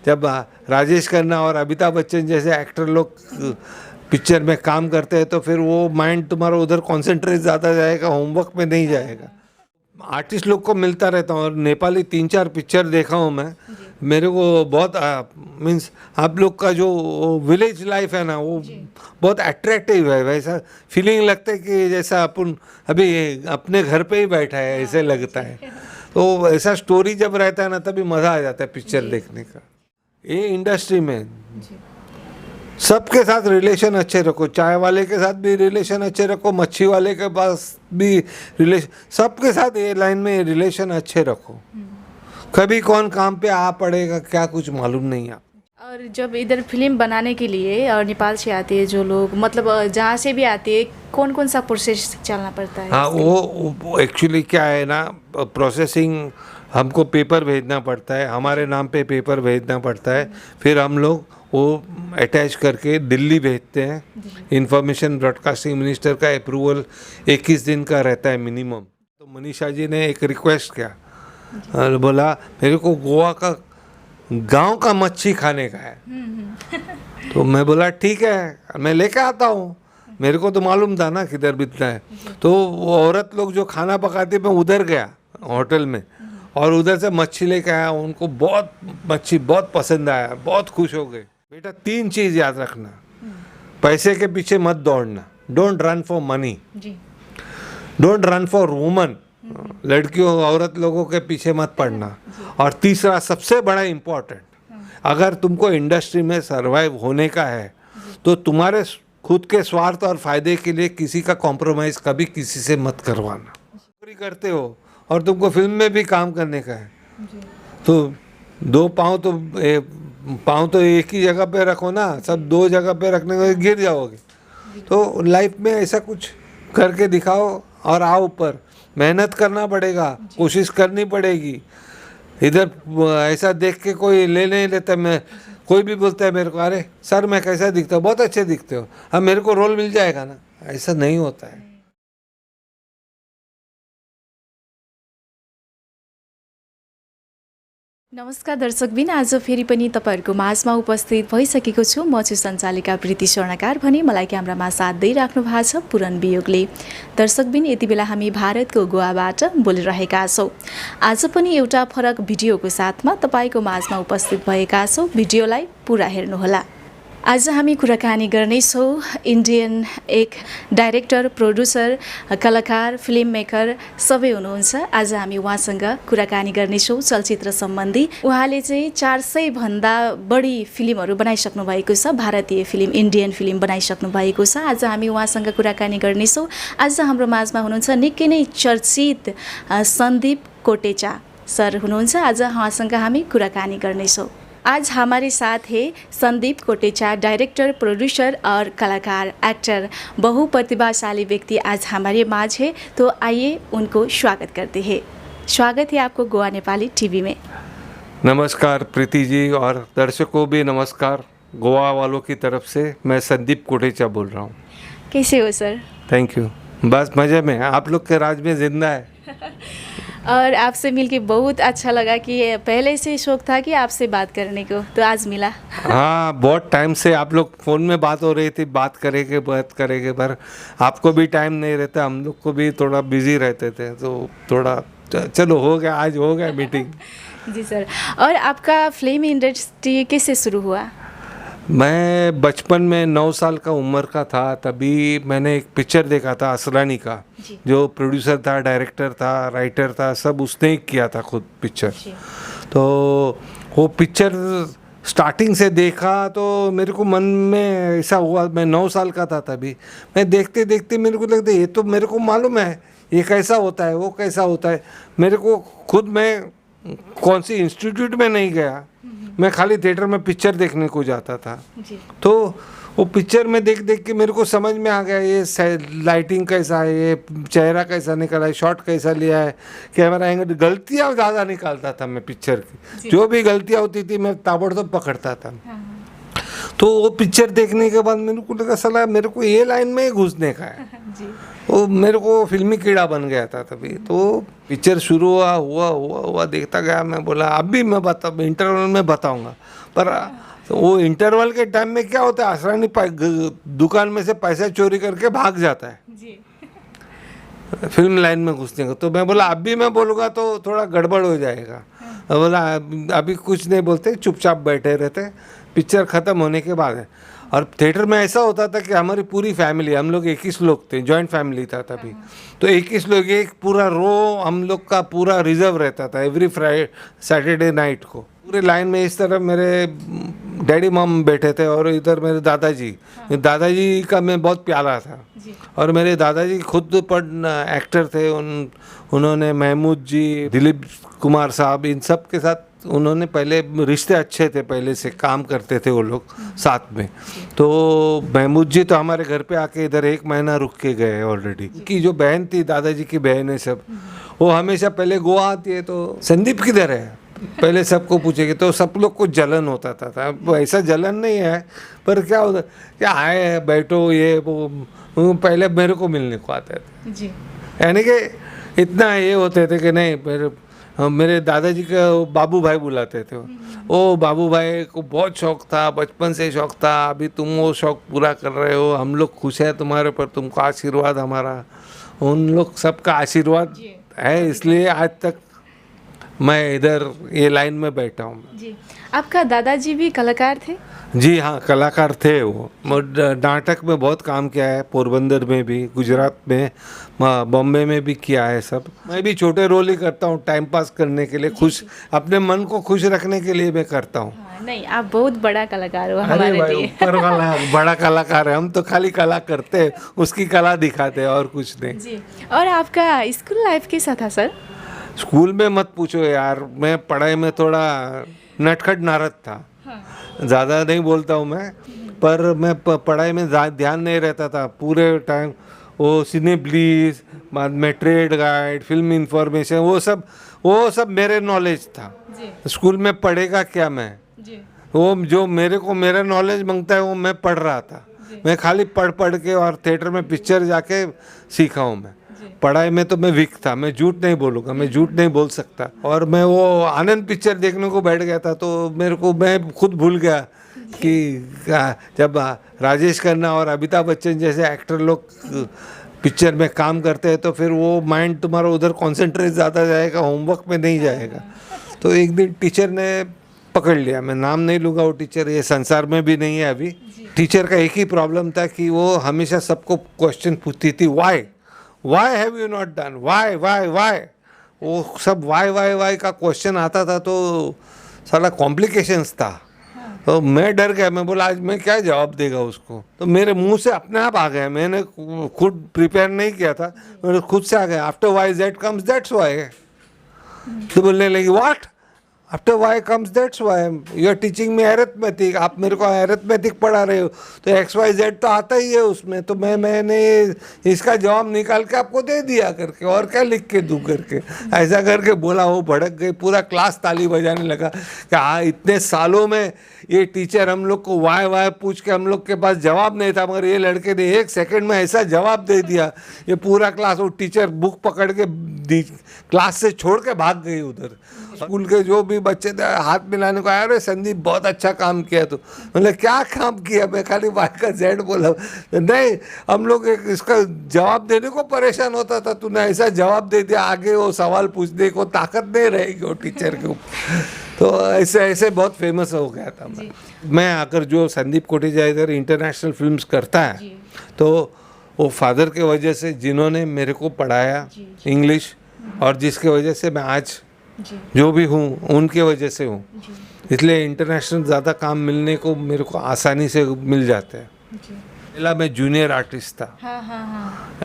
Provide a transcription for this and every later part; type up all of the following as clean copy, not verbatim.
जब राजेश खन्ना और अमिताभ बच्चन जैसे एक्टर लोग पिक्चर में काम करते हैं तो फिर वो माइंड तुम्हारा उधर कॉन्सेंट्रेट ज़्यादा जाएगा, होमवर्क में नहीं जाएगा। आर्टिस्ट लोग को मिलता रहता हूँ और नेपाली 3-4 पिक्चर देखा हूँ मैं। मेरे को बहुत मीन्स आप लोग का जो विलेज लाइफ है ना वो बहुत अट्रैक्टिव है। वैसा फीलिंग लगता है कि जैसा अपन अभी अपने घर पे ही बैठा है ऐसे लगता है। तो ऐसा स्टोरी जब रहता है ना तभी मज़ा आ जाता है पिक्चर देखने का। ये इंडस्ट्री में सबके साथ रिलेशन अच्छे रखो, चाय वाले के साथ भी रिलेशन अच्छे रखो, मच्छी वाले के पास भी रिलेशन, सबके साथ ये लाइन में रिलेशन अच्छे रखो। कभी कौन काम पे आ पड़ेगा क्या कुछ मालूम नहीं आप। और जब इधर फिल्म बनाने के लिए और नेपाल से आते हैं जो लोग, मतलब जहाँ से भी आते हैं, कौन कौन सा प्रोसेस चलना पड़ता है? हाँ, वो एक्चुअली क्या है ना, प्रोसेसिंग हमको पेपर भेजना पड़ता है, हमारे नाम पे पेपर भेजना पड़ता है, फिर हम लोग वो अटैच करके दिल्ली भेजते हैं। इंफॉर्मेशन ब्रॉडकास्टिंग मिनिस्टर का अप्रूवल 21 दिन का रहता है मिनिमम। तो मनीषा जी ने एक रिक्वेस्ट किया और बोला मेरे को गोवा का गांव का मच्छी खाने का है। तो मैं बोला ठीक है, मैं लेके आता हूँ। मेरे को तो मालूम था ना किधर बिकता है। तो वो औरत लोग जो खाना पकाती मैं उधर गया होटल में और उधर से मच्छी लेके आया। उनको बहुत मच्छी बहुत पसंद आया, बहुत खुश हो गए। बेटा 3 चीज़ याद रखना, पैसे के पीछे मत दौड़ना, don't run for money, don't run for woman, लड़कियों औरत लोगों के पीछे मत पड़ना, और तीसरा सबसे बड़ा इम्पोर्टेंट, अगर तुमको इंडस्ट्री में सरवाइव होने का है तो तुम्हारे खुद के स्वार्थ और फायदे के लिए किसी का कॉम्प्रोमाइज़ कभी किसी से मत करवाना। नौकरी करते हो और तुमको फिल्म में भी काम करने का है तो 2 पाँव तो एक ही जगह पे रखो ना, सब 2 जगह पे रखने को गिर जाओगे। तो लाइफ में ऐसा कुछ करके दिखाओ और आओ ऊपर। मेहनत करना पड़ेगा, कोशिश करनी पड़ेगी। इधर ऐसा देख के कोई ले नहीं लेता। मैं कोई भी बोलता है मेरे को, अरे सर मैं कैसा दिखता हूँ, बहुत अच्छे दिखते हो, अब मेरे को रोल मिल जाएगा ना, ऐसा नहीं होता है। नमस्कार दर्शकबिन, आज फेरि पनि तपाईहरुको माझमा उपस्थित भइसकेको छु। म छु सञ्चालिका प्रीति स्वर्णकार भने मलाई क्यामेरामा साथ दिइराख्नु भएको छ पुरन वियोगले। दर्शकबिन, यति बेला हामी भारतको गोवाबाट बोलिरहेका छौँ। आज पनि एउटा फरक भिडियोको साथमा तपाईको माझमा उपस्थित भएका छौँ। भिडियोलाई पुरा हेर्नुहोला। आज हामी कुराकानी गर्नेछौँ इन्डियन एक डाइरेक्टर, प्रोड्युसर, कलाकार, फिल्म मेकर सबै हुनुहुन्छ। आज हामी उहाँसँग कुराकानी गर्नेछौँ चलचित्र सम्बन्धी। उहाँले चाहिँ 400 भन्दा बढी फिल्महरू बनाइसक्नु भएको छ, भारतीय फिल्म, इन्डियन फिल्म बनाइसक्नु भएको छ। आज हामी उहाँसँग कुराकानी गर्नेछौँ। आज हाम्रो माझमा हुनुहुन्छ निकै नै चर्चित सन्दीप कोटेचा सर हुनुहुन्छ। आज उहाँसँग हामी कुराकानी गर्नेछौँ। आज हमारे साथ है संदीप कोटेचा, डायरेक्टर, प्रोड्यूसर और कलाकार, एक्टर, बहुप्रतिभाशाली व्यक्ति आज हमारे माझ है। तो आइए उनको स्वागत करते हैं। स्वागत है आपको गोवा नेपाली टीवी में। नमस्कार प्रीति जी, और दर्शकों भी नमस्कार। गोवा वालों की तरफ से मैं संदीप कोटेचा बोल रहा हूँ। कैसे हो सर? थैंक यू, बस मज़े में, आप लोग के राज में जिंदा है। और आपसे मिलके बहुत अच्छा लगा कि पहले से शौक था कि आपसे बात करने को, तो आज मिला। हाँ, बहुत टाइम से आप लोग फ़ोन में बात हो रही थी, बात करेंगे पर आपको भी टाइम नहीं रहता, हम लोग को भी थोड़ा बिजी रहते थे, तो थोड़ा चलो हो गया, आज हो गया मीटिंग। जी सर। और आपका फिल्म इंडस्ट्री कैसे शुरू हुआ? मैं बचपन में 9 साल का उम्र का था, तभी मैंने एक पिक्चर देखा था असरानी का, जो प्रोड्यूसर था, डायरेक्टर था, राइटर था, सब उसने ही किया था खुद पिक्चर। तो वो पिक्चर स्टार्टिंग से देखा तो मेरे को मन में ऐसा हुआ, मैं 9 साल का था तभी, मैं देखते देखते मेरे को लगता ये तो मेरे को मालूम है, ये कैसा होता है, वो कैसा होता है। मेरे को खुद, मैं कौन सी इंस्टीट्यूट में नहीं गया, मैं खाली थिएटर में पिक्चर देखने को जाता था। तो वो पिक्चर में देख देख के मेरे को समझ में आ गया ये लाइटिंग कैसा है, ये चेहरा कैसा निकला है, शॉट कैसा लिया है, कैमरा एंगल, गलतियाँ ज़्यादा निकालता था मैं पिक्चर की। जो भी गलतियाँ होती थी मैं ताबड़तोड़ पकड़ता था। तो वो पिक्चर देखने के बाद मेरे को लगा साला मेरे को ये लाइन में ही घुसने का है। वो मेरे को फिल्मी कीड़ा बन गया था तभी। तो पिक्चर शुरू हुआ देखता गया। मैं बोला अब भी मैं इंटरवल में बताऊंगा। पर वो इंटरवल के टाइम में क्या होता है, आसरानी दुकान में से पैसा चोरी करके भाग जाता है जी फिल्म लाइन में घुसने का। तो मैं बोला अभी मैं बोलूँगा तो थोड़ा गड़बड़ हो जाएगा। बोला अभी कुछ नहीं बोलते, चुपचाप बैठे रहते, पिक्चर ख़त्म होने के बाद है। और थिएटर में ऐसा होता था कि हमारी पूरी फैमिली, हम लोग 21 लोग थे, जॉइंट फैमिली था तभी, तो 21 लोग, एक पूरा रो हम लोग का पूरा रिजर्व रहता था एवरी सैटरडे नाइट को। पूरे लाइन में इस तरफ मेरे डैडी मॉम बैठे थे और इधर मेरे दादाजी। दादाजी का मैं बहुत प्यारा था और मेरे दादाजी खुद एक्टर थे। उन्होंने महमूद जी, दिलीप कुमार साहब, इन सब के साथ उन्होंने पहले रिश्ते अच्छे थे, पहले से काम करते थे वो लोग साथ में। तो महमूद जी तो हमारे घर पे आके इधर 1 महीना रुक के गए ऑलरेडी। की जो बहन थी, दादाजी की बहन है सब, वो हमेशा पहले गोवा आती है तो संदीप किधर है पहले सबको पूछेगी, तो सब लोग को जलन होता था। ऐसा जलन नहीं है, पर क्या होता, क्या आए बैठो ये वो पहले मेरे को मिलने को आते थे जी। यानी कि इतना ये होते थे कि नहीं, मेरे दादाजी का बाबू भाई बुलाते थे। ओ बाबू भाई को बहुत शौक था, बचपन से शौक था, अभी तुम वो शौक पूरा कर रहे हो, हम लोग खुश हैं तुम्हारे पर, तुमको आशीर्वाद हमारा। उन लोग सबका आशीर्वाद है, इसलिए आज तक मैं इधर ये लाइन में बैठा हूँ। जी, आपका दादाजी भी कलाकार थे? जी हाँ, कलाकार थे वो। नाटक में बहुत काम किया है, पोरबंदर में भी, गुजरात में, बॉम्बे में भी किया है सब। मैं भी छोटे रोल ही करता हूँ टाइम पास करने के लिए, खुश, अपने मन को खुश रखने के लिए मैं करता हूँ। नहीं, आप बहुत बड़ा कलाकार हो अरे हमारे भाई, लिए। ऊपर वाला बड़ा कलाकार है, हम तो खाली कला करते हैं, उसकी कला दिखाते हैं और कुछ नहीं। जी, और आपका स्कूल लाइफ कैसा था सर? स्कूल में मत पूछो यार, मैं पढ़ाई में थोड़ा नटखट नारद था। ज़्यादा नहीं बोलता हूँ मैं, पर मैं पढ़ाई में ध्यान नहीं रहता था पूरे टाइम। वो सिनेप्लीज, बाद में ट्रेड गाइड, फिल्म इंफॉर्मेशन, वो सब मेरे नॉलेज था। स्कूल में पढ़ेगा क्या मैं, वो जो मेरे को मेरा नॉलेज मांगता है वो मैं पढ़ रहा था। मैं खाली पढ़ के और थिएटर में पिक्चर जाके सीखा हूँ मैं। पढ़ाई में तो मैं वीक था, मैं झूठ नहीं बोलूँगा, मैं झूठ नहीं बोल सकता। और मैं वो आनंद पिक्चर देखने को बैठ गया था, तो मैं खुद भूल गया कि जब राजेश खन्ना और अमिताभ बच्चन जैसे एक्टर लोग पिक्चर में काम करते हैं तो फिर वो माइंड तुम्हारा उधर कॉन्सेंट्रेट ज़्यादा जाएगा, होमवर्क में नहीं जाएगा। तो एक दिन टीचर ने पकड़ लिया, मैं नाम नहीं लूँगा, वो टीचर ये संसार में भी नहीं है अभी। टीचर का एक ही प्रॉब्लम था कि वो हमेशा सबको क्वेश्चन पूछती थी, why have you not done, why. वो सब वाई का क्वेश्चन आता था, तो सारा कॉम्प्लिकेशंस था। तो मैं डर गया, मैं बोला आज मैं क्या जवाब देगा उसको, तो मेरे मुंह से अपने आप आ गया, मैंने खुद प्रिपेयर नहीं किया था, मेरे खुद से आ गया, after Y Z comes that's why. तो बोलने लगी what, after Y comes that's why, you are teaching me arithmetic, आप मेरे को अरिथमेटिक पढ़ा रहे हो, तो एक्स वाई जेड तो आता ही है उसमें, तो मैंने इसका जवाब निकाल के आपको दे दिया करके, और क्या लिख के दूँ करके, ऐसा करके बोला। वो भड़क गई, पूरा क्लास ताली बजाने लगा कि हाँ, इतने सालों में ये टीचर हम लोग को वाई पूछ के हम लोग के पास जवाब नहीं था, मगर ये लड़के ने 1 सेकंड में ऐसा जवाब दे दिया, ये पूरा क्लास, वो टीचर बुक पकड़ के क्लास से छोड़ के भाग गई उधर। स्कूल के जो भी बच्चे थे हाथ मिलाने को आया, अरे संदीप बहुत अच्छा काम किया तू। मतलब क्या काम किया, मैं खाली वाई का जेड बोला, नहीं हम लोग इसका जवाब देने को परेशान होता था, तूने ऐसा जवाब दे दिया, आगे वो सवाल पूछने को ताकत नहीं रहेगी वो टीचर के ऊपर। तो ऐसे बहुत फेमस हो गया था मैं आकर। जो संदीप कोटेचा इधर इंटरनेशनल फिल्म्स करता है, तो वो फादर के वजह से, जिन्होंने मेरे को पढ़ाया इंग्लिश, और जिसके वजह से मैं आज जो भी हूँ उनके वजह से हूँ, इसलिए इंटरनेशनल ज़्यादा काम मिलने को मेरे को आसानी से मिल जाते हैं। पहला मैं जूनियर आर्टिस्ट था।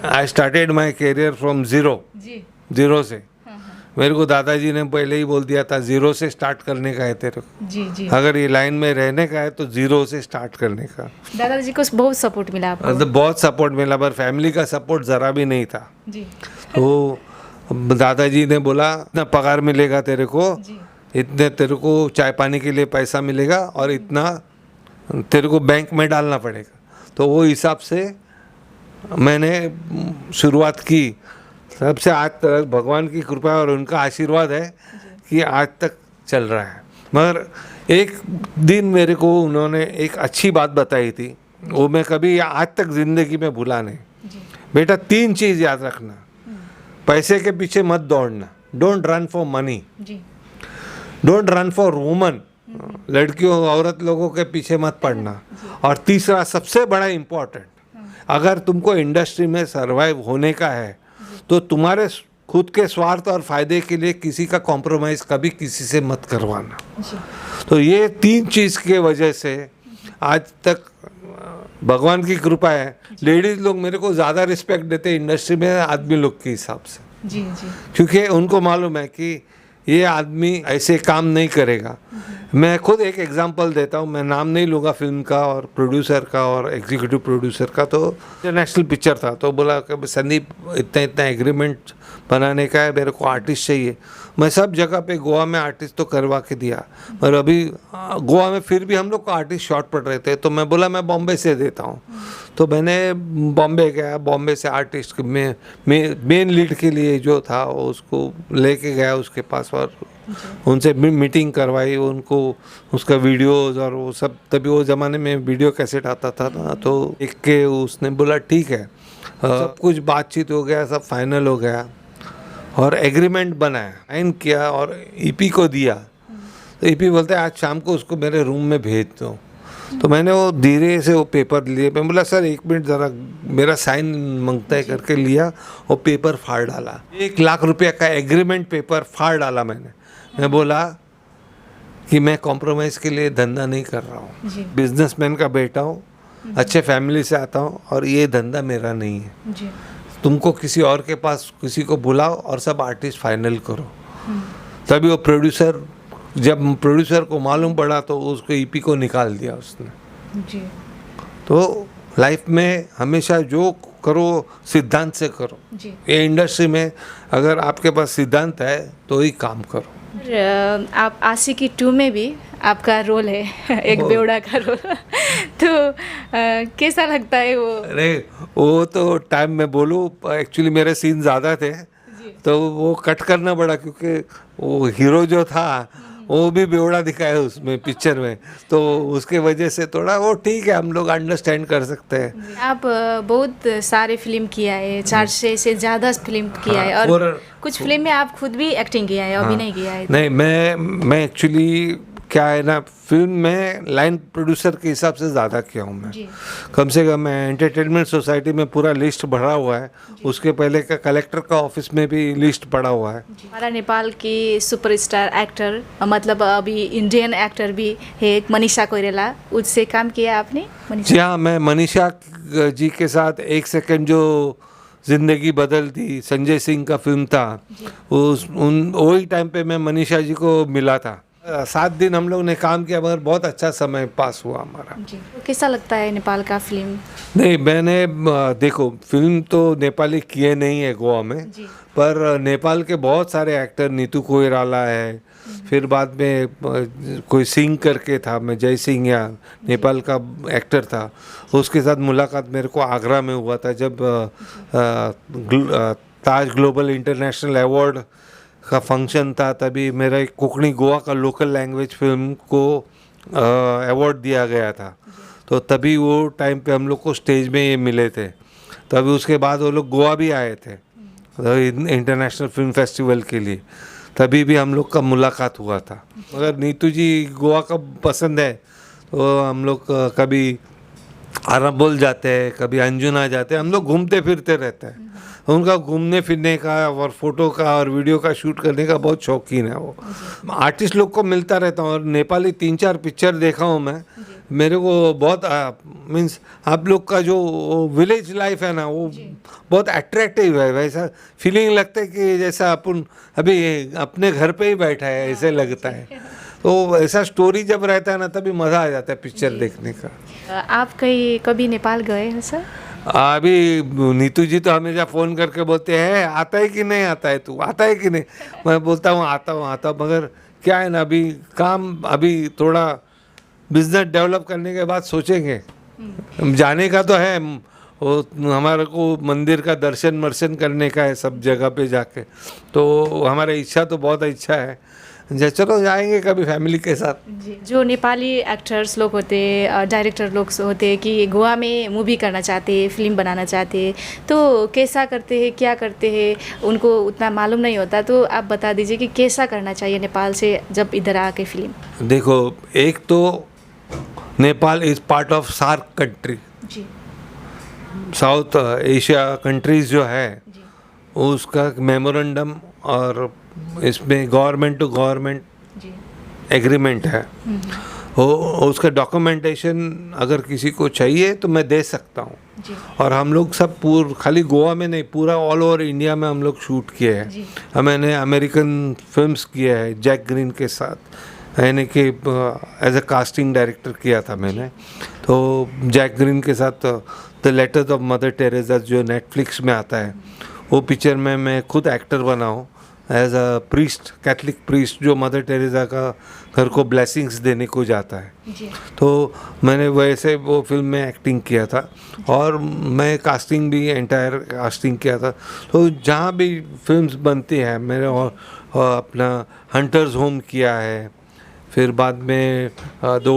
I started my career from zero से। मेरे को दादाजी ने पहले ही बोल दिया था, जीरो से स्टार्ट करने का है तेरे को, अगर ये लाइन में रहने का है तो जीरो से स्टार्ट करने का। दादाजी को बहुत सपोर्ट मिला आपको? तो बहुत सपोर्ट मिला, पर फैमिली का सपोर्ट ज़रा भी नहीं था। तो दादाजी ने बोला, इतना पगार मिलेगा तेरे को, इतने तेरे को चाय पानी के लिए पैसा मिलेगा, और इतना तेरे को बैंक में डालना पड़ेगा। तो वो हिसाब से मैंने शुरुआत की। सबसे आज तक भगवान की कृपा और उनका आशीर्वाद है कि आज तक चल रहा है। मगर एक दिन मेरे को उन्होंने एक अच्छी बात बताई थी, वो मैं कभी आज तक ज़िंदगी में भूला नहीं। बेटा 3 चीज़ याद रखना, पैसे के पीछे मत दौड़ना, डोंट रन फॉर मनी, जी डोंट रन फॉर वुमन, लड़कियों औरत लोगों के पीछे मत पड़ना, और तीसरा सबसे बड़ा इम्पोर्टेंट, अगर तुमको इंडस्ट्री में सरवाइव होने का है तो तुम्हारे खुद के स्वार्थ और फायदे के लिए किसी का कॉम्प्रोमाइज़ कभी किसी से मत करवाना। जी तो ये 3 चीज़ के वजह से आज तक भगवान की कृपा है, लेडीज़ लोग मेरे को ज़्यादा रिस्पेक्ट देते हैं इंडस्ट्री में आदमी लोग के हिसाब से, जी जी क्योंकि उनको मालूम है कि ये आदमी ऐसे काम नहीं करेगा। मैं खुद एक एग्जांपल देता हूँ, मैं नाम नहीं लूँगा फिल्म का और प्रोड्यूसर का और एग्जीक्यूटिव प्रोड्यूसर का। तो इंटरनेशनल पिक्चर था, तो बोला कि संदीप इतना इतना एग्रीमेंट बनाने का है, मेरे को आर्टिस्ट चाहिए। मैं सब जगह पे गोवा में आर्टिस्ट तो करवा के दिया, पर अभी गोवा में फिर भी हम लोग को आर्टिस्ट शॉर्ट पड़ रहे थे, तो मैं बोला मैं बॉम्बे से देता हूँ। तो मैंने बॉम्बे गया, बॉम्बे से आर्टिस्ट में मेन लीड के लिए जो था उसको लेके गया उसके पास और उनसे मीटिंग करवाई, उनको उसका वीडियोस और वो सब। तभी वो ज़माने में वीडियो कैसेट आता था ना, तो देख के उसने बोला ठीक है, सब कुछ बातचीत हो गया, सब फाइनल हो गया और एग्रीमेंट बनाया, साइन किया और ईपी को दिया। तो ईपी बोलते हैं आज शाम को उसको मेरे रूम में भेज दो। तो मैंने वो धीरे से वो पेपर लिए, मैं बोला सर 1 मिनट ज़रा मेरा साइन मांगता है करके लिया, वो पेपर फाड़ डाला। 1 लाख रुपया का एग्रीमेंट पेपर फाड़ डाला मैंने। मैं बोला कि मैं कॉम्प्रोमाइज़ के लिए धंधा नहीं कर रहा हूँ, बिजनेसमैन का बेटा हूँ, अच्छे फैमिली से आता हूँ और ये धंधा मेरा नहीं है। जी तुमको किसी और के पास किसी को बुलाओ और सब आर्टिस्ट फाइनल करो। तभी वो प्रोड्यूसर, जब प्रोड्यूसर को मालूम पड़ा तो उसको ईपी को निकाल दिया उसने। जी तो लाइफ में हमेशा जो करो सिद्धांत से करो। जी ये इंडस्ट्री में अगर आपके पास सिद्धांत है तो ही काम करो। और आप आशिकी 2 में भी आपका रोल है एक बेवड़ा का रोल तो कैसा लगता है वो? अरे वो तो टाइम में बोलूँ, एक्चुअली मेरे सीन ज़्यादा थे तो वो कट करना पड़ा, क्योंकि वो हीरो जो था वो भी बेवड़ा दिखाया उसमें पिक्चर में, तो उसके वजह से थोड़ा वो ठीक है, हम लोग अंडरस्टैंड कर सकते हैं। आप बहुत सारे फिल्म किया है, 400 से ज़्यादा फिल्म किया है और कुछ फिल्म में आप खुद भी एक्टिंग किया है, अभिनय किया है। नहीं, मैं एक्चुअली क्या है ना, फिल्म में लाइन प्रोड्यूसर के हिसाब से ज़्यादा किया हूँ मैं। कम से कम मैं एंटरटेनमेंट सोसाइटी में पूरा लिस्ट भरा हुआ है, उसके पहले का कलेक्टर का ऑफिस में भी लिस्ट पड़ा हुआ है। हमारा नेपाल की सुपरस्टार एक्टर, मतलब अभी इंडियन एक्टर भी है एक मनीषा कोइराला, उससे काम किया आपने? जी हाँ, मैं मनीषा जी के साथ 1 सेकंड जो ज़िंदगी बदल दी, संजय सिंह का फिल्म था, वही टाइम पे मैं मनीषा जी को मिला था। 7 दिन हम लोग ने काम किया, मगर बहुत अच्छा समय पास हुआ हमारा। जी तो कैसा लगता है नेपाल का फिल्म? नहीं, मैंने देखो फिल्म तो नेपाली किए नहीं है गोवा में, पर नेपाल के बहुत सारे एक्टर, नीतू कोइराला है, फिर बाद में कोई सिंह करके था, मैं जय सिंह या नेपाल का एक्टर था, उसके साथ मुलाकात मेरे को आगरा में हुआ था जब ताज ग्लोबल इंटरनेशनल अवार्ड का फंक्शन था। तभी मेरा एक कोंकणी गोवा का लोकल लैंग्वेज फिल्म को अवार्ड दिया गया था, तो तभी वो टाइम पे हम लोग को स्टेज में ये मिले थे। तभी उसके बाद वो लोग गोवा भी आए थे इंटरनेशनल फिल्म फेस्टिवल के लिए, तभी भी हम लोग का मुलाकात हुआ था। मगर नीतू जी गोवा का पसंद है, तो हम लोग कभी अरबोल जाते हैं, कभी अंजुना जाते हैं, हम लोग घूमते फिरते रहते हैं। उनका घूमने फिरने का और फोटो का और वीडियो का शूट करने का बहुत शौकीन है वो। आर्टिस्ट लोग को मिलता रहता हूँ और नेपाली 3-4 पिक्चर देखा हूँ मैं, मेरे को बहुत मीन्स आप लोग का जो विलेज लाइफ है ना, वो बहुत अट्रैक्टिव है। वैसा फीलिंग लगता है कि जैसा अपन अभी अपने घर पे ही बैठा है, ऐसे लगता है। तो ऐसा स्टोरी जब रहता है ना, तभी मज़ा आ जाता है पिक्चर देखने का। आप कभी नेपाल गए हैं सर? अभी नीतू जी तो हमेशा फ़ोन करके बोलते हैं आता है कि नहीं आता है, तू आता है कि नहीं। मैं बोलता हूँ आता हूँ, मगर क्या है ना, अभी काम, अभी थोड़ा बिजनेस डेवलप करने के बाद सोचेंगे। जाने का तो है, वो हमारे को मंदिर का दर्शन करने का है सब जगह पे जाके, तो हमारा इच्छा तो बहुत इच्छा है। चलो जाएंगे कभी फैमिली के साथ। जी, जो नेपाली एक्टर्स लोग होते हैं, डायरेक्टर लोग होते हैं कि गोवा में मूवी करना चाहते हैं, फिल्म बनाना चाहते हैं, तो कैसा करते हैं, क्या करते हैं, उनको उतना मालूम नहीं होता, तो आप बता दीजिए कि कैसा करना चाहिए नेपाल से जब इधर आके फिल्म। देखो, एक तो Nepal is part of SAARC country, जी साउथ एशिया कंट्रीज़ जो है जी उसका मेमोरेंडम और इसमें गवर्नमेंट टू गवर्नमेंट जी एग्रीमेंट है। वो उसका डॉक्यूमेंटेशन अगर किसी को चाहिए तो मैं दे सकता हूँ। जी और हम लोग सब खाली गोवा में नहीं, पूरा ऑल ओवर इंडिया में हम लोग शूट किए जी। हैं। मैंने अमेरिकन फिल्म्स किए हैं जैक ग्रीन के साथ, यानी कि एज अ कास्टिंग डायरेक्टर किया था मैंने। तो जैक ग्रीन के साथ the letters of mother Teresa जो नेटफ्लिक्स में आता है, वो पिक्चर में मैं खुद एक्टर बना हूँ as a priest, Catholic priest जो मदर टेरेसा का घर को ब्लेसिंग्स देने को जाता है। जी तो मैंने वैसे वो फिल्म में एक्टिंग किया था और मैं कास्टिंग भी एंटायर कास्टिंग किया था। तो जहाँ भी फिल्म्स बनती हैं मेरे और अपना हंटर्स होम किया है, फिर बाद में द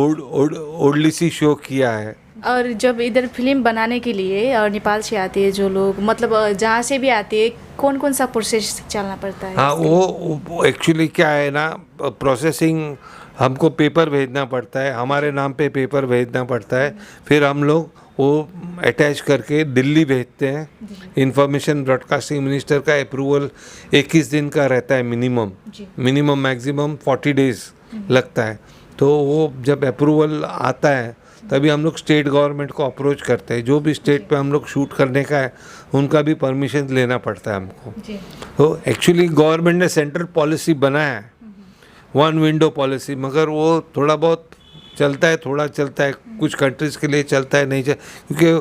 ओडलिसी शो किया है। और जब इधर फिल्म बनाने के लिए और नेपाल से आते हैं जो लोग, मतलब जहाँ से भी आते हैं, कौन कौन सा प्रोसेस चलना पड़ता है? हाँ, वो एक्चुअली क्या है ना, प्रोसेसिंग हमको पेपर भेजना पड़ता है, हमारे नाम पे पेपर भेजना पड़ता है, फिर हम लोग वो अटैच करके दिल्ली भेजते हैं। इंफॉर्मेशन ब्रॉडकास्टिंग मिनिस्टर का अप्रूवल 21 दिन का रहता है मिनिमम, मैक्सिमम 40 डेज लगता है। तो वो जब अप्रूवल आता है तभी हम लोग स्टेट गवर्नमेंट को अप्रोच करते हैं। जो भी स्टेट पे हम लोग शूट करने का है उनका भी परमिशन लेना पड़ता है हमको। तो एक्चुअली गवर्नमेंट ने सेंट्रल पॉलिसी बनाया है, वन विंडो पॉलिसी, मगर वो थोड़ा बहुत चलता है, कुछ कंट्रीज़ के लिए चलता है, नहीं क्योंकि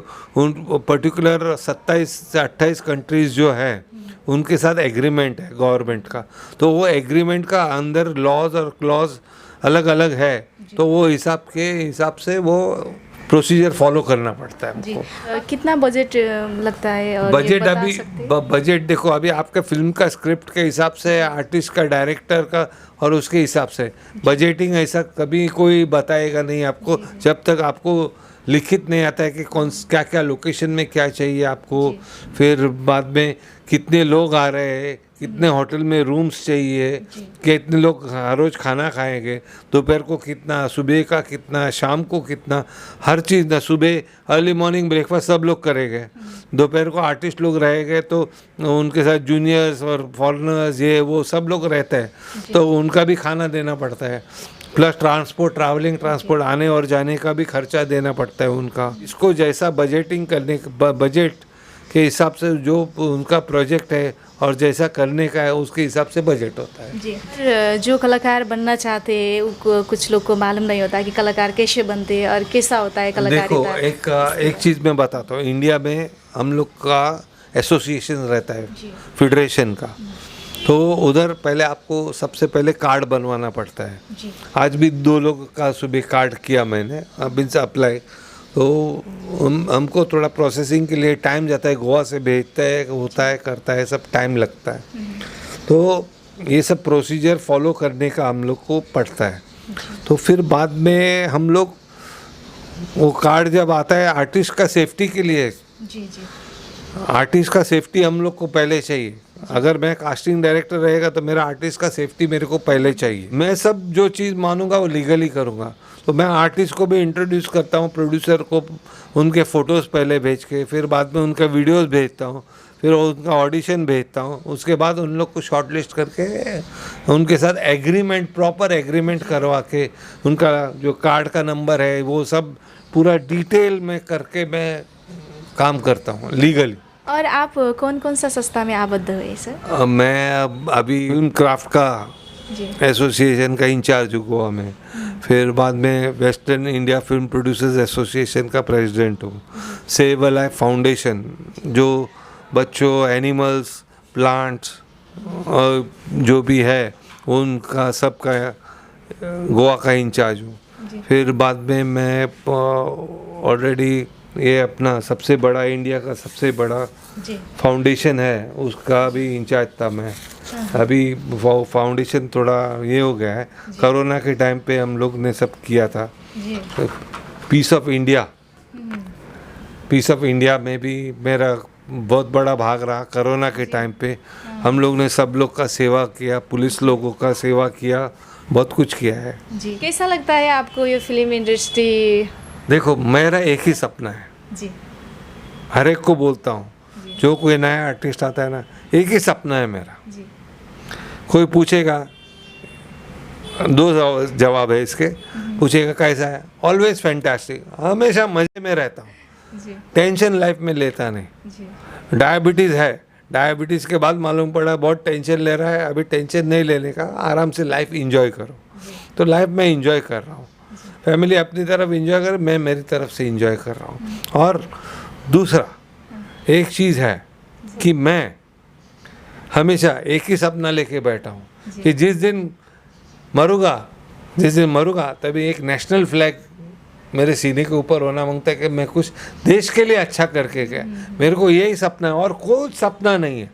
उन पर्टिकुलर 27 से 28 कंट्रीज़ जो है उनके साथ एग्रीमेंट है गवर्नमेंट का। तो वो एग्रीमेंट का अंदर लॉज और क्लॉज अलग अलग है, तो वो हिसाब से वो प्रोसीजर फॉलो करना पड़ता है हमको। कितना बजट लगता है? और बजट बता अभी सकते हैं? बजट देखो, अभी आपका फिल्म का स्क्रिप्ट के हिसाब से, आर्टिस्ट का, डायरेक्टर का और उसके हिसाब से बजटिंग ऐसा कभी कोई बताएगा नहीं आपको जब तक आपको लिखित नहीं आता है कि क्या क्या लोकेशन में क्या चाहिए आपको। फिर बाद में कितने लोग आ रहे हैं, कितने होटल में रूम्स चाहिए, कितने लोग हर रोज़ खाना खाएंगे, दोपहर को कितना, सुबह का कितना, शाम को कितना, हर चीज़ ना। सुबह अर्ली मॉर्निंग ब्रेकफास्ट सब लोग करेंगे, दोपहर को आर्टिस्ट लोग रहेंगे तो उनके साथ जूनियर्स और फॉरेनर्स ये वो सब लोग रहते हैं, तो उनका भी खाना देना पड़ता है। प्लस ट्रांसपोर्ट आने और जाने का भी खर्चा देना पड़ता है उनका। इसको जैसा बजटिंग करने, बजट के हिसाब से जो उनका प्रोजेक्ट है और जैसा करने का है उसके हिसाब से बजट होता है। जी, जो कलाकार बनना चाहते हैं कुछ लोग को मालूम नहीं होता कि कलाकार कैसे बनते हैं और कैसा होता है कलाकारिता। देखो, एक चीज़ मैं बताता हूँ, इंडिया में हम लोग का एसोसिएशन रहता है, फेडरेशन का। तो उधर पहले आपको सबसे पहले कार्ड बनवाना पड़ता है। आज भी 2 लोग का सुबह कार्ड किया मैंने, अब इनसे अप्लाई। तो हमको थोड़ा प्रोसेसिंग के लिए टाइम जाता है, गोवा से भेजता है, होता है, करता है, सब टाइम लगता है। तो ये सब प्रोसीजर फॉलो करने का हम लोग को पड़ता है। तो फिर बाद में हम लोग वो कार्ड जब आता है आर्टिस्ट का सेफ्टी के लिए, आर्टिस्ट का सेफ्टी हम लोग को पहले चाहिए। अगर मैं कास्टिंग डायरेक्टर रहेगा तो मेरा आर्टिस्ट का सेफ्टी मेरे को पहले चाहिए। मैं सब जो चीज़ मानूंगा वो लीगली करूँगा। तो मैं आर्टिस्ट को भी इंट्रोड्यूस करता हूँ, प्रोड्यूसर को उनके फ़ोटोज़ पहले भेज के, फिर बाद में उनका वीडियोस भेजता हूँ, फिर उनका ऑडिशन भेजता हूँ। उसके बाद उन लोग को शॉर्टलिस्ट करके उनके साथ एग्रीमेंट, प्रॉपर एग्रीमेंट करवा के, उनका जो कार्ड का नंबर है वो सब पूरा डिटेल में करके मैं काम करता हूँ लीगली। और आप कौन कौन सा संस्था में आबद्ध हुए सर? मैं अभी फिल्म क्राफ्ट का एसोसिएशन का इंचार्ज हूँ गोवा में। फिर बाद में western India film producers association का प्रेसिडेंट हूँ। सेव अ लाइफ फाउंडेशन जो बच्चों, एनिमल्स, प्लांट्स और जो भी है उनका सबका गोवा का इंचार्ज हूँ। फिर बाद में मैं ऑलरेडी ये अपना सबसे बड़ा इंडिया का सबसे बड़ा जी फाउंडेशन है, उसका भी इंचार्ज था मैं। अभी वो फाउंडेशन थोड़ा ये हो गया है, कोरोना के टाइम पे हम लोग ने सब किया था। जी peace of India, peace of India में भी मेरा बहुत बड़ा भाग रहा। कोरोना के टाइम पे हम लोग ने सब लोग का सेवा किया, पुलिस लोगों का सेवा किया, बहुत कुछ किया है। जी कैसा लगता है आपको ये फिल्म इंडस्ट्री? देखो, मेरा एक ही सपना है, जी हर एक को बोलता हूँ, जो कोई नया आर्टिस्ट आता है ना, एक ही सपना है मेरा। जी कोई पूछेगा, दो जवाब है इसके। पूछेगा कैसा है, ऑलवेज फैंटास्टिक, हमेशा मज़े में रहता हूँ, जी टेंशन लाइफ में लेता नहीं। जी डायबिटीज़ है, डायबिटीज़ के बाद मालूम पड़ा बहुत टेंशन ले रहा है, अभी टेंशन नहीं लेने का, आराम से लाइफ एंजॉय करो। तो लाइफ में एंजॉय कर रहा हूँ, फैमिली अपनी तरफ एंजॉय कर, मैं मेरी तरफ से एंजॉय कर रहा हूँ। और दूसरा एक चीज़ है कि मैं हमेशा एक ही सपना लेके बैठा हूँ कि जिस दिन मरूंगा तभी एक नेशनल फ्लैग मेरे सीने के ऊपर होना मांगता है कि मैं कुछ देश के लिए अच्छा करके गया। मेरे को यही सपना है और कोई सपना नहीं है।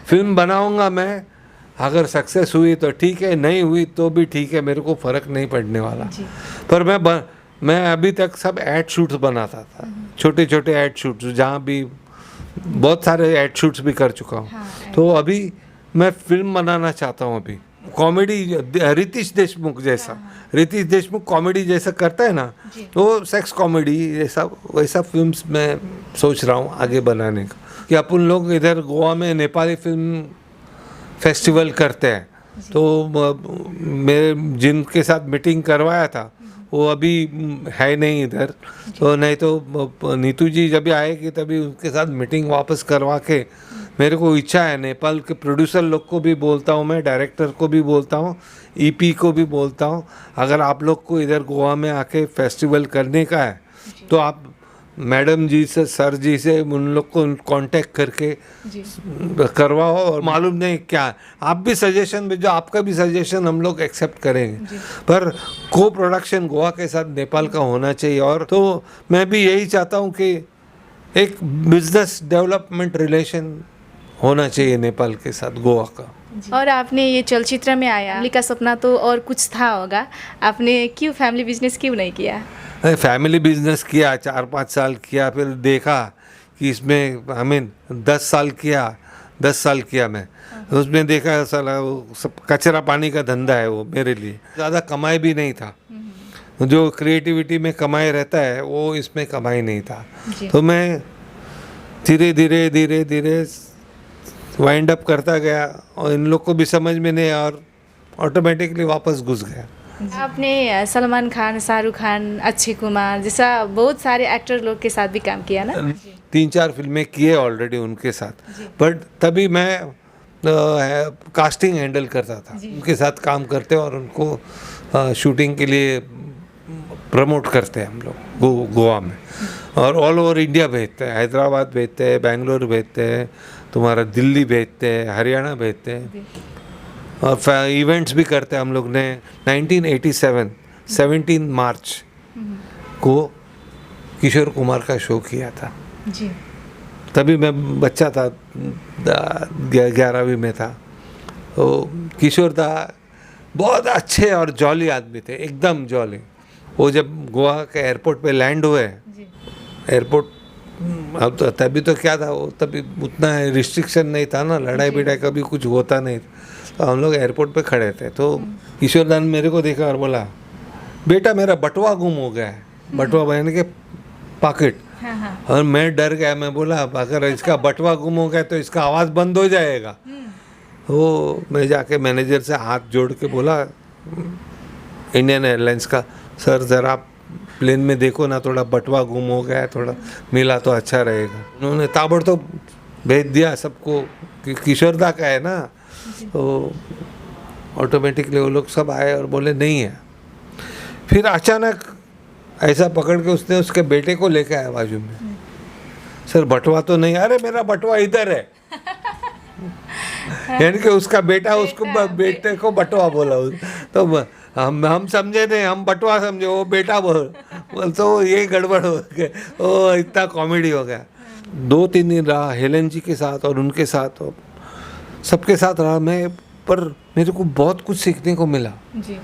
फिल्म बनाऊंगा मैं, अगर सक्सेस हुई तो ठीक है, नहीं हुई तो भी ठीक है, मेरे को फ़र्क नहीं पड़ने वाला। पर मैं अभी तक सब ऐड शूट्स बनाता था, छोटे छोटे ऐड शूट्स, जहाँ भी बहुत सारे ऐड शूट्स भी कर चुका हूँ। तो अभी मैं फिल्म बनाना चाहता हूँ। अभी कॉमेडी, रितेश देशमुख जैसा, रितेश देशमुख कॉमेडी जैसा करता है ना, तो सेक्स कॉमेडी जैसा वैसा फिल्म्स मैं सोच रहा हूँ आगे बनाने का। कि अपन लोग इधर गोवा में नेपाली फिल्म फेस्टिवल करते हैं, तो मैं जिनके साथ मीटिंग करवाया था वो अभी है नहीं इधर, तो नहीं तो नीतू जी जब भी आएगी तभी उनके साथ मीटिंग वापस करवा के, मेरे को इच्छा है। नेपाल के प्रोड्यूसर लोग को भी बोलता हूँ, मैं डायरेक्टर को भी बोलता हूँ, ईपी को भी बोलता हूँ, अगर आप लोग को इधर गोवा में आके फेस्टिवल करने का है तो आप मैडम जी से, सर जी से उन लोग को कांटेक्ट करके करवाओ। और मालूम नहीं क्या, आप भी सजेशन भेजो, आपका भी सजेशन हम लोग एक्सेप्ट करेंगे। पर को प्रोडक्शन गोवा के साथ नेपाल का होना चाहिए। और तो मैं भी यही चाहता हूँ कि एक बिजनेस डेवलपमेंट रिलेशन होना चाहिए नेपाल के साथ गोवा का। और आपने ये चलचित्र में आया, फैमिली का सपना तो और कुछ था होगा, आपने क्यों फैमिली बिजनेस क्यों नहीं किया? फैमिली बिजनेस किया, 4-5 साल किया, फिर देखा कि इसमें 10 साल किया मैं, उसमें देखा साला वो सब कचरा पानी का धंधा है वो मेरे लिए। ज़्यादा कमाई भी नहीं था, जो क्रिएटिविटी में कमाई रहता है वो इसमें कमाई नहीं था। तो मैं धीरे धीरे वाइंड अप करता गया और इन लोग को भी समझ में नहीं, और ऑटोमेटिकली वापस घुस गया। आपने सलमान खान, शाहरुख खान, अक्षय कुमार जैसा बहुत सारे एक्टर लोग के साथ भी काम किया ना? 3-4 फिल्में किए ऑलरेडी उनके साथ, बट तभी मैं कास्टिंग हैंडल करता था, उनके साथ काम करते और उनको शूटिंग के लिए प्रमोट करते हैं हम लोग गोवा में। और ऑल ओवर इंडिया भेजते हैं, हैदराबाद भेजते हैं, बेंगलोर भेजते हैं, तुम्हारा दिल्ली भेजते हैं, हरियाणा भेजते हैं, और इवेंट्स भी करते हैं हम लोग ने। 1987 17 मार्च को किशोर कुमार का शो किया था जी। तभी मैं बच्चा था, 11वीं में था। तो किशोर दा बहुत अच्छे और जॉली आदमी थे, एकदम जॉली। वो जब गोवा के एयरपोर्ट पे लैंड हुए, एयरपोर्ट अब तो तभी तो क्या था, वो तभी उतना रिस्ट्रिक्शन नहीं था ना, लड़ाई बिड़ाई कभी कुछ होता नहीं। तो हम लोग एयरपोर्ट पे खड़े थे, तो किशोर दा ने मेरे को देखा और बोला, बेटा मेरा बटुआ गुम हो गया है, बटुआ बहन के पॉकेट। और मैं डर गया, मैं बोला अगर इसका बटुआ गुम हो गया तो इसका आवाज़ बंद हो जाएगा। तो मैं जाके मैनेजर से हाथ जोड़ के बोला इंडियन एयरलाइंस का, सर ज़रा प्लेन में देखो ना, थोड़ा बटुआ गुम हो गया है, थोड़ा मिला तो अच्छा रहेगा। उन्होंने ताबड़तोड़ भेज दिया सबको, किशोर दा का है ना, तो ऑटोमेटिकली वो लोग सब आए और बोले नहीं है। फिर अचानक ऐसा पकड़ के उसने उसके बेटे को लेके आया बाजू में, सर बटुआ तो नहीं, अरे मेरा बटुआ इधर है। यानी कि उसका बेटा उसको बेटे को बटुआ बोला। तो हम समझे नहीं, हम बटुआ समझे, वो बेटा बोलते वो ये गड़बड़ हो गया, ओ इतना कॉमेडी हो गया। 2-3 दिन रहा हेलन जी के साथ और उनके साथ और सबके साथ रहा मैं, पर मेरे को बहुत कुछ सीखने को मिला। जी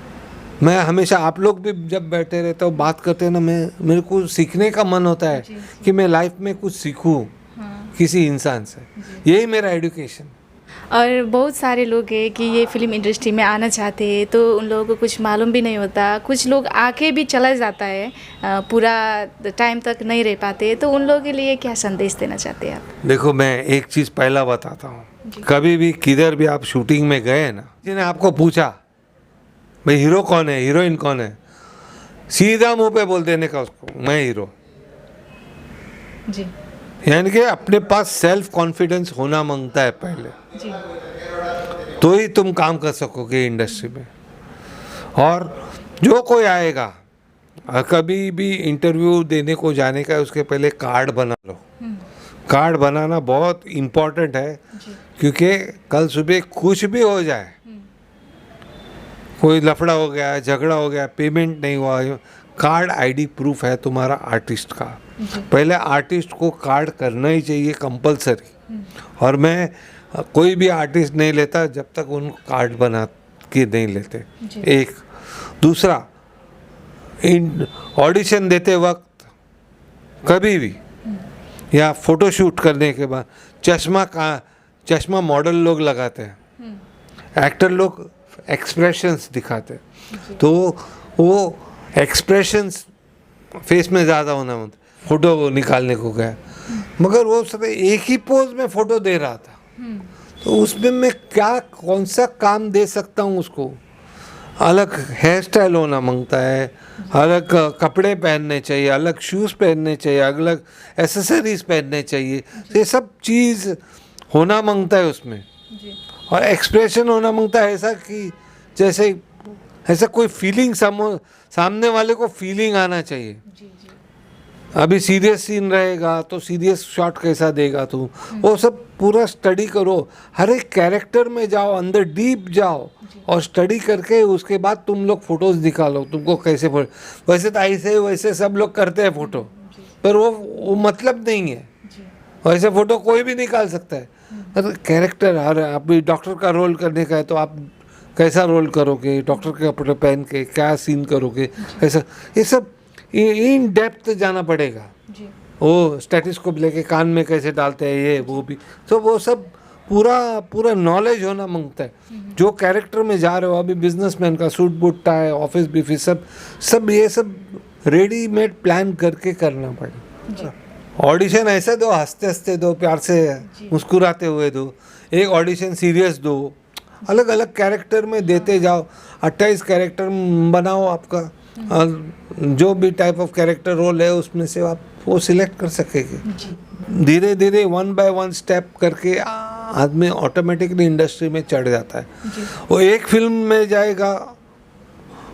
मैं हमेशा, आप लोग भी जब बैठे रहते हो बात करते हैं ना, मेरे को सीखने का मन होता है कि मैं लाइफ में कुछ सीखूं किसी इंसान से। यही मेरा एजुकेशन। और बहुत सारे लोग हैं कि ये फिल्म इंडस्ट्री में आना चाहते हैं तो उन लोगों को कुछ मालूम भी नहीं होता, कुछ लोग आके भी चला जाता है, पूरा टाइम तक नहीं रह पाते, तो उन लोगों के लिए क्या संदेश देना चाहते हैं आप? देखो मैं एक चीज़ पहला बताता हूँ, कभी भी किधर भी आप शूटिंग में गए ना, जिन्हें आपको पूछा भाई हीरो कौन है, हीरोइन कौन है, सीधा मुंह पे बोल देने का उसको, मैं हीरो। जी यानी कि अपने पास सेल्फ कॉन्फिडेंस होना मांगता है पहले, जी तो ही तुम काम कर सकोगे इंडस्ट्री में। और जो कोई आएगा, कभी भी इंटरव्यू देने को जाने का उसके पहले कार्ड बना लो। कार्ड बनाना बहुत इम्पोर्टेंट है, क्योंकि कल सुबह कुछ भी हो जाए, कोई लफड़ा हो गया, झगड़ा हो गया, पेमेंट नहीं हुआ, कार्ड आईडी प्रूफ है तुम्हारा आर्टिस्ट का। पहले आर्टिस्ट को कार्ड करना ही चाहिए कंपलसरी। और मैं कोई भी आर्टिस्ट नहीं लेता जब तक उनको कार्ड बना के नहीं लेते। एक दूसरा, ऑडिशन देते वक्त कभी भी या फोटोशूट करने के बाद चश्मा मॉडल लोग लगाते हैं, एक्टर लोग एक्सप्रेशंस दिखाते हैं, तो वो एक्सप्रेशंस फेस में ज़्यादा होना होता। फोटो निकालने को गया, मगर वो सब एक ही पोज में फोटो दे रहा था, तो उसमें मैं क्या कौन सा काम दे सकता हूँ उसको। अलग हेयर स्टाइल होना मांगता है, अलग कपड़े पहनने चाहिए, अलग शूज़ पहनने चाहिए, अलग एसेसरीज पहनने चाहिए, ये सब चीज़ होना मांगता है उसमें। और एक्सप्रेशन होना मांगता है ऐसा कि जैसे ऐसा कोई फीलिंग सामने वाले को फीलिंग आना चाहिए। अभी सीरियस सीन रहेगा तो सीरियस शॉट कैसा देगा तू, वो सब पूरा स्टडी करो, हर एक कैरेक्टर में जाओ, अंदर डीप जाओ और स्टडी करके उसके बाद तुम लोग फोटोज निकालो तुमको कैसे वैसे तो ऐसे वैसे सब लोग करते हैं फोटो, पर वो मतलब नहीं है। वैसे फोटो कोई भी निकाल सकता है, पर कैरेक्टर, हर अभी डॉक्टर का रोल करने का है तो आप कैसा रोल करोगे, डॉक्टर के कपड़े पहन के क्या सीन करोगे, ऐसा ये सब इन डेप्थ जाना पड़ेगा। वो स्टेटिस्कोप लेके कान में कैसे डालते हैं, ये वो भी, तो वो सब पूरा नॉलेज होना मांगता है। जो कैरेक्टर में जा रहे हो, अभी बिजनेसमैन का सूट बूट टाई, ऑफिस भी सब ये सब रेडीमेड प्लान करके करना पड़ेगा। ऑडिशन ऐसे दो, हंसते हंसते दो, प्यार से मुस्कुराते हुए दो, एक ऑडिशन सीरियस दो, अलग अलग कैरेक्टर में देते जाओ। 28 कैरेक्टर बनाओ आपका, जो भी टाइप ऑफ कैरेक्टर रोल है उसमें से आप वो सिलेक्ट कर सकेंगे। धीरे धीरे 1 by 1 स्टेप करके आदमी ऑटोमेटिकली इंडस्ट्री में चढ़ जाता है। वो एक फिल्म में जाएगा,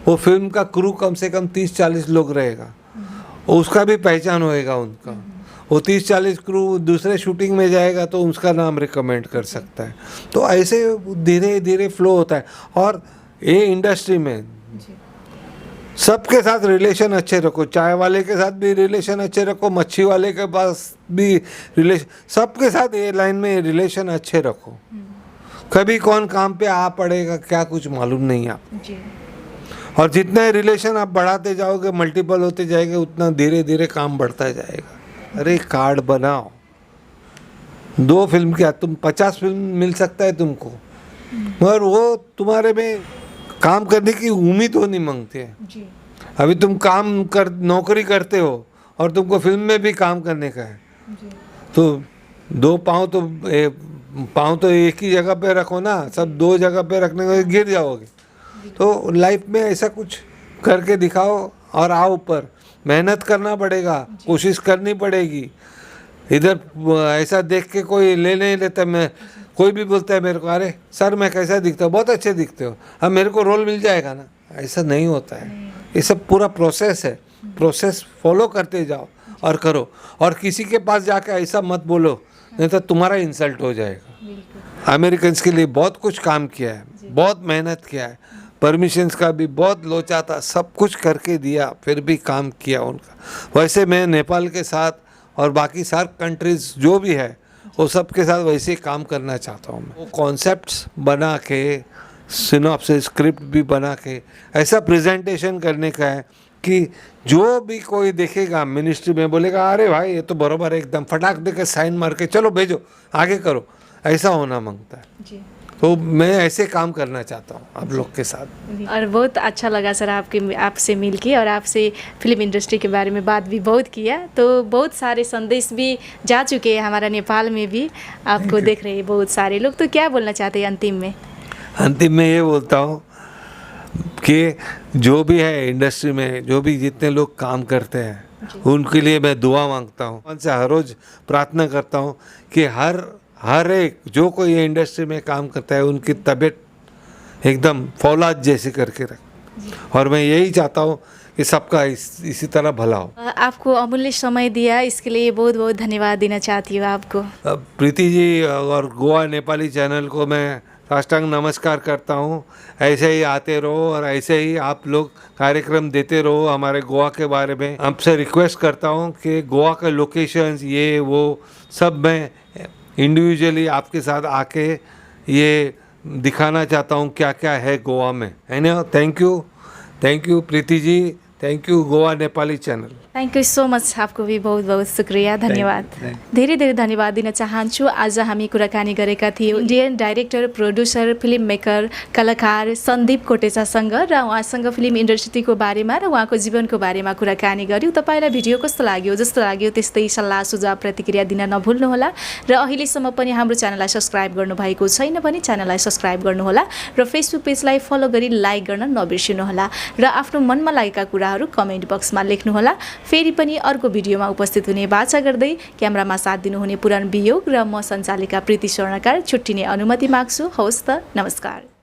वो फिल्म का क्रू कम से कम 30-40 लोग रहेगा, उसका भी पहचान होएगा उनका। वो 30-40 क्रू दूसरे शूटिंग में जाएगा तो उसका नाम रिकमेंड कर सकता है। तो ऐसे धीरे धीरे फ्लो होता है। और ये इंडस्ट्री में सबके साथ रिलेशन अच्छे रखो, चाय वाले के साथ भी रिलेशन अच्छे रखो, मच्छी वाले के पास भी रिलेशन, सबके साथ ये लाइन में रिलेशन अच्छे रखो। कभी कौन काम पे आ पड़ेगा क्या कुछ मालूम नहीं आप। और जितना रिलेशन आप बढ़ाते जाओगे, मल्टीपल होते जाएंगे, उतना धीरे धीरे काम बढ़ता जाएगा। अरे कार्ड बनाओ, 2 फिल्म क्या, तुम 50 फिल्म मिल सकता है तुमको, मगर वो तुम्हारे में काम करने की उम्मीद हो नहीं मांगते हैं। अभी तुम नौकरी करते हो और तुमको फिल्म में भी काम करने का है, तो 2 पाँव तो एक ही जगह पे रखो ना, सब 2 जगह पे रखने में गिर जाओगे। तो लाइफ में ऐसा कुछ करके दिखाओ और आओ ऊपर। मेहनत करना पड़ेगा, कोशिश करनी पड़ेगी। इधर ऐसा देख के कोई ले नहीं लेता। मैं कोई भी बोलता है मेरे को, अरे सर मैं कैसा दिखता हूँ, बहुत अच्छे दिखते हो, अब मेरे को रोल मिल जाएगा ना, ऐसा नहीं होता है। ये सब पूरा प्रोसेस है, प्रोसेस फॉलो करते जाओ और करो। और किसी के पास जाके ऐसा मत बोलो, नहीं तो तुम्हारा इंसल्ट हो जाएगा। अमेरिकन्स के लिए बहुत कुछ काम किया है, बहुत मेहनत किया है, परमिशंस का भी बहुत लोचा था, सब कुछ करके दिया, फिर भी काम किया उनका। वैसे मैं नेपाल के साथ और बाकी सार्क कंट्रीज जो भी है वो सब के साथ वैसे ही काम करना चाहता हूँ मैं। वो कॉन्सेप्ट्स बना के, सिनॉप्सिस स्क्रिप्ट भी बना के ऐसा प्रेजेंटेशन करने का है कि जो भी कोई देखेगा मिनिस्ट्री में बोलेगा अरे भाई ये तो बराबर है, एकदम फटाक दे के साइन मार के चलो भेजो आगे करो, ऐसा होना मांगता है। जी। तो मैं ऐसे काम करना चाहता हूँ आप लोग के साथ। और बहुत अच्छा लगा सर आपसे मिल के, और आपसे फिल्म इंडस्ट्री के बारे में बात भी बहुत किया। तो बहुत सारे संदेश भी जा चुके हैं हमारा नेपाल में भी, आपको देख रहे हैं बहुत सारे लोग। तो क्या बोलना चाहते हैं अंतिम में? अंतिम में ये बोलता हूँ कि जो भी है इंडस्ट्री में, जो भी जितने लोग काम करते हैं उनके लिए मैं दुआ मांगता हूँ, उनसे हर रोज़ प्रार्थना करता हूँ कि हर एक जो कोई ये इंडस्ट्री में काम करता है उनकी तबीयत एकदम फौलाद जैसी करके रख। और मैं यही चाहता हूँ कि सबका इसी तरह भला हो। आपको अमूल्य समय दिया, इसके लिए बहुत बहुत धन्यवाद देना चाहती हूँ आपको। प्रीति जी और गोवा नेपाली चैनल को मैं साष्टांग नमस्कार करता हूँ। ऐसे ही आते रहो और ऐसे ही आप लोग कार्यक्रम देते रहो हमारे गोवा के बारे में। आपसे रिक्वेस्ट करता हूँ कि गोवा के लोकेशंस ये वो सब मैं इंडिविजुअली आपके साथ आके ये दिखाना चाहता हूँ क्या क्या है गोवा में, है ना। Thank you Preeti ji, thank you Goa Nepali channel. Thank you so much. आपको भी बहुत बहुत शुक्रिया, धन्यवाद। धेरै धेरै धन्यवाद दिन चाहन्छु। आज हामी कुराकानी गरेका थियौँ Indian director, producer, film maker, कलाकार सन्दीप कोटेचासँग, र उहाँसँग फिल्म इन्डस्ट्रीको बारेमा र उहाँको जीवनको बारेमा कुराकानी गऱ्यौँ। तपाईँलाई भिडियो कस्तो लाग्यो? जस्तो लाग्यो त्यस्तै सल्लाह सुझाव प्रतिक्रिया दिन नभुल्नुहोला। र अहिलेसम्म पनि हाम्रो च्यानललाई सब्सक्राइब गर्नुभएको छैन भने च्यानललाई सब्सक्राइब गर्नुहोला र फेसबुक पेजलाई फलो गरी लाइक गर्न नबिर्सिनुहोला र आफ्नो मनमा लागेका कुराहरू कमेन्ट बक्समा लेख्नुहोला। फेरि पनि अर्को भिडियोमा उपस्थित हुने बाचा गर्दै क्यामेरामा साथ दिनुहुने पुराण वियोग र म सञ्चालिका प्रीति स्वर्णकार छुट्टिने अनुमति माग्छु। हवस् त, नमस्कार।